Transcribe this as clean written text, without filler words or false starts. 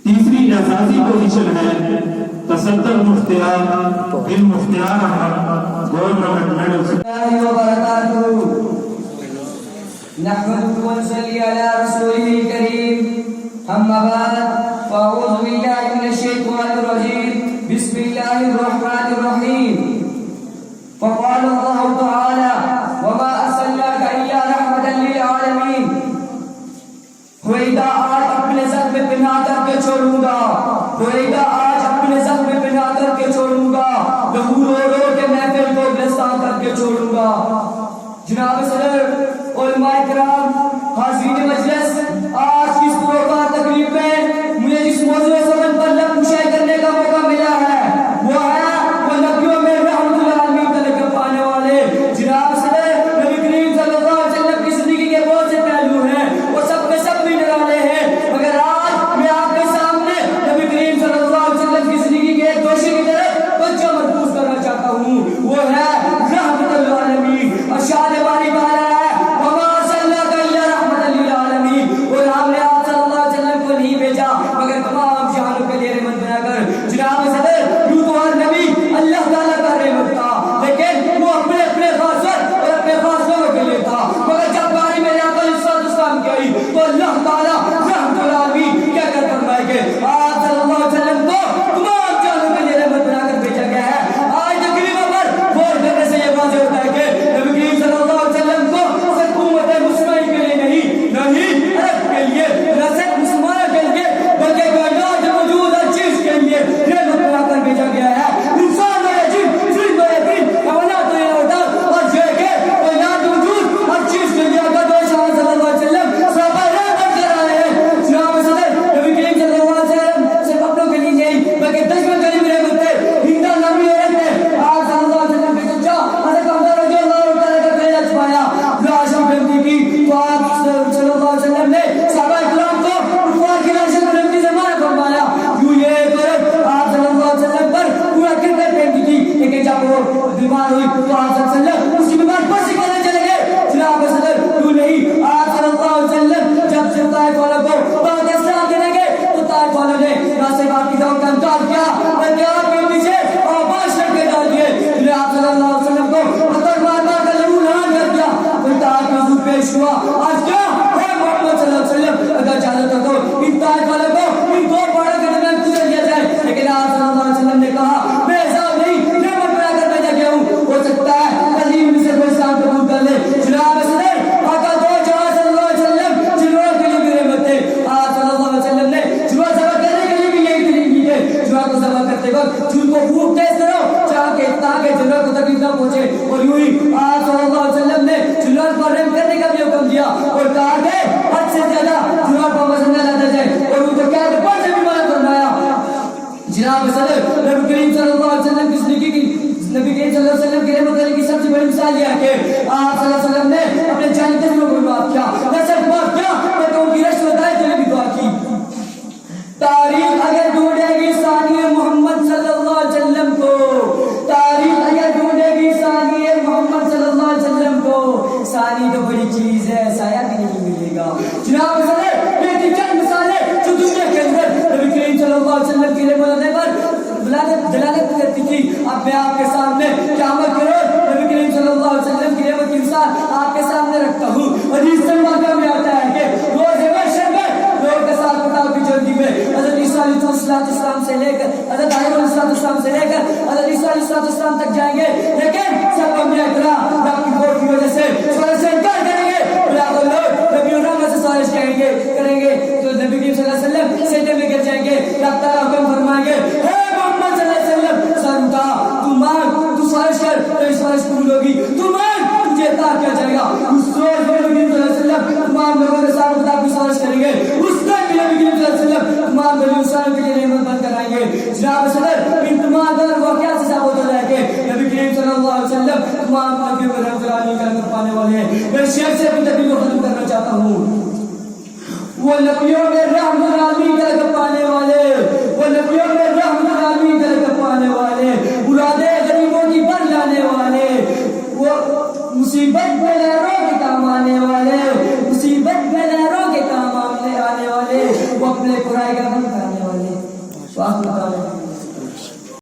تیسری اعزازی پوزیشن ہے تصدر مفتیان بن مفتیان government medal نحمده ونصلي على رسوله الكريم أما بعد فأعوذ بالله من الشيطان الرجيم بسم الله الرحمن الرحيم فقال الله تعالى وما أرسلناك إلا رحمة للعالمين ہوئیگا آج اپنے زخم پہنا کر کے چھوڑوں گا ہوئیگا آج اپنے زخم پہنا کر کے چھوڑوں گا لہو رو رو کے محفل کو گلستان کر کے چھوڑوں گا جناب صدر علماء کرام حاضرین مجلس آج اس پروگرام تقریب میں مجھے جس موضوع سبن پر لب مشاہد کرنے کا موقع ملا ہے وہ ہے وہ نبیوں میں رحمت العالمین تلک پانے والے جناب صدر نبی کریم صلی اللہ علیہ وسلم کی زندگی کے بہت سے پہلو ہیں وہ سب کے سب بھی ڈرانے ہیں مگر آج میں آپ کے سامنے نبی کریم صلی اللہ علیہ وسلم کی زندگی کے ایک دوشی کی طرف بچہ مرکوز کرنا چاہتا ہوں وہ ہے رحمت العالمین ارشاد باری تعالی ہے وما ارسلناک الا رحمت للعالمین اور ہم نے آپ صلی اللہ علیہ وسلم کو نہیں بھیجا مگر تمام جہانوں کے لیے رحمت بنا کر جناب صدر یوں تو ہر نبی اللہ تعالیٰ کا رحمت تھا لیکن وہ اپنے اپنے خاص وقت اور اپنے خاص لوگوں کے لیے تھا مگر جب باری میں آقا علیہ السلام کی آئی تو اللہ تعالیٰ رحمت العالمین کیا کر فرمائے کہ آپ صلی اللہ علیہ وسلم کو تمام جہانوں کے لیے رحمت بنا کر بھیجا گیا ہے آج تقریبا پر غور کرنے سے یہ واضح ہوتا ہے کہ نبی کریم صلی اللہ علیہ وسلم کو صرف امت مسلمین کے لیے نہیں عرب کے لیے نہ صرف مسلمانوں کے لیے بلکہ کائنات میں موجود ہر چیز کے لیے رحمت بنا کر بھیجا گیا ہے انسان و جن جن و یقین حیوانات و نباتات اور جو کہ کائنات میں موجود ہر چیز کے لیے اگر دو شاہ صلی اللہ علیہ وسلم صحابہ رحمت کر رہے ہیں جناب صدر نبی کریم صلی اللہ علیہ وسلم صرف اپنوں کے لیے نہیں بلکہ دشمن کے لیے رحمت ہے ہندا نبی عورت ہے آپ صلی اللہ علیہ وسلم کے سچا حضرت حمزہ رضی اللہ تعالیٰ کا پہلا چھپایا لاشم بنتی کی تو آپ صلی اللہ علیہ وسلم نے صحابہ اکرام کو کفار کی لاشم بنتی سے مانا فرمایا یوں یہ قرب آپ صلی اللہ علیہ وسلم پر پورا کرکٹ پہنتی تھی لیکن جب وہ بیمار ہوئی تو آپ صلی اللہ علیہ وسلم اس کی بیمار پر سے کرنے چلے گئے جناب صدر یوں نہیں آپ صلی اللہ علیہ وسلم جب سے طائف والوں کو بہت اسلام دینے گئے تو طائف والوں نے نہ صرف آپ کی دعوت کا انکار کیا بلکہ آپ کے پیچھے آباش کر کے ڈال دیے جنہیں آپ صلی اللہ علیہ وسلم کو پتھر مار مار کر لہو لہان کر دیا کوئی طائف میں حضور پیش ہوا آج کیا ہے محمد صلی اللہ علیہ وسلم اگر اجازت ہو تو ان طائف والوں کو ان دو پہاڑوں کے درمیان گزر دیا جائے لیکن آپ صلی اللہ علیہ وسلم نے کہا میں حساب نہیں رحمت بنا کر بھیجا گیا ہوں ہو سکتا ہے عظیم سے کوئی اسلام قبول کر لے جناب صدر آقا دو جہاں صلی اللہ علیہ وسلم جنوب کے لیے بھی رحمت ہے آپ صلی اللہ علیہ وسلم نے جنوب سبق کرنے کے لیے بھی یہی طریق کی ہے جنوب کو سبق کرتے وقت جن کو خوب تیز کرو تاکہ جنوب کو تکلیف نہ پہنچے اور یوں ہی آپ صلی اللہ علیہ وسلم نے جنوب پر رحم کرنے کا بھی حکم دیا اور کہا کہ حد سے زیادہ جنوب کو وزن نہ لاتا جائے اور ان کو قید پر سے بھی منع فرمایا جناب صدر نبی کریم صلی اللہ علیہ وسلم کی زندگی کی نبی کریم صلی اللہ علیہ وسلم کی رحمت علی کی سب سے بڑی مثال یہ ہے کہ آپ صلی اللہ علیہ وسلم نے اپنے جانی دشمنوں کو معاف کیا نہ صرف معاف کیا بلکہ ان کی رشوت ادائی کے لیے بھی دعا کی تاریخ اگر ڈھونڈے گی ثانی محمد صلی اللہ علیہ وسلم کو تاریخ اگر ڈھونڈے گی ثانی محمد صلی اللہ علیہ وسلم کو ثانی تو بڑی چیز ہے سایہ بھی نہیں ملے گا جناب صدر یہ تھی چند مثالیں جو دنیا کے اندر نبی کریم صلی اللہ علیہ وسلم کی رحمت ہونے پر دلالت کرتی تھی اب میں آپ کے سامنے قیامت کے روز نبی کریم صلی اللہ علیہ وسلم کی رحمت کی مثال آپ کے سامنے رکھتا ہوں اور اس سے واقعہ میں آتا ہے کہ روز محشر میں لوگ کے ساتھ کتاب کی جلدی میں حضرت عیسیٰ علیہ السلام سے لے کر حضرت آئیم علیہ السلام سے لے کر حضرت عیسیٰ علیہ السلام تک جائیں گے لیکن سب انبیاء کرام رب کی ووٹ کی وجہ سے سوال سے انکار کریں گے اور لوگ نبی الرحمت سے سوالش کریں گے تو نبی کریم صلی اللہ علیہ وسلم سجدے میں گر جائیں گے رب تعالیٰ حکم فرمائیں گے اے محمد صلی اللہ علیہ وسلم سر اٹھا تو مانگ تو سوالش کر تو سوالش قبول ہوگی تو مانگ تجھے عطا کیا جائے گا اس روز نبی کریم صلی اللہ علیہ وسلم تمام لوگوں کے ساتھ خدا کی سوالش کریں گے اس دن نبی کریم صلی اللہ علیہ وسلم تمام بنی اسرائیل کے لیے رحمت بند کرائیں گے جناب صدر ان تمام دونوں واقعات سے ثابت ہو جائے کہ نبی کریم صلی اللہ علیہ وسلم تمام نبیوں کو رحمت العالمین کا لقب پانے والے ہیں میں شیخ سے اپنی تقریر کو ختم کرنا چاہتا ہوں وہ نبیوں میں رحمت العالمین کا لقب پانے والے وہ نبیوں میں رحمت العالمین کا لقب پانے والے مرادیں غریبوں کی بن لانے والے وہ مصیبت میں لہروں کے کام آنے والے مصیبت میں لہروں کے کام آنے والے وہ اپنے برائی کا بند کرنے والے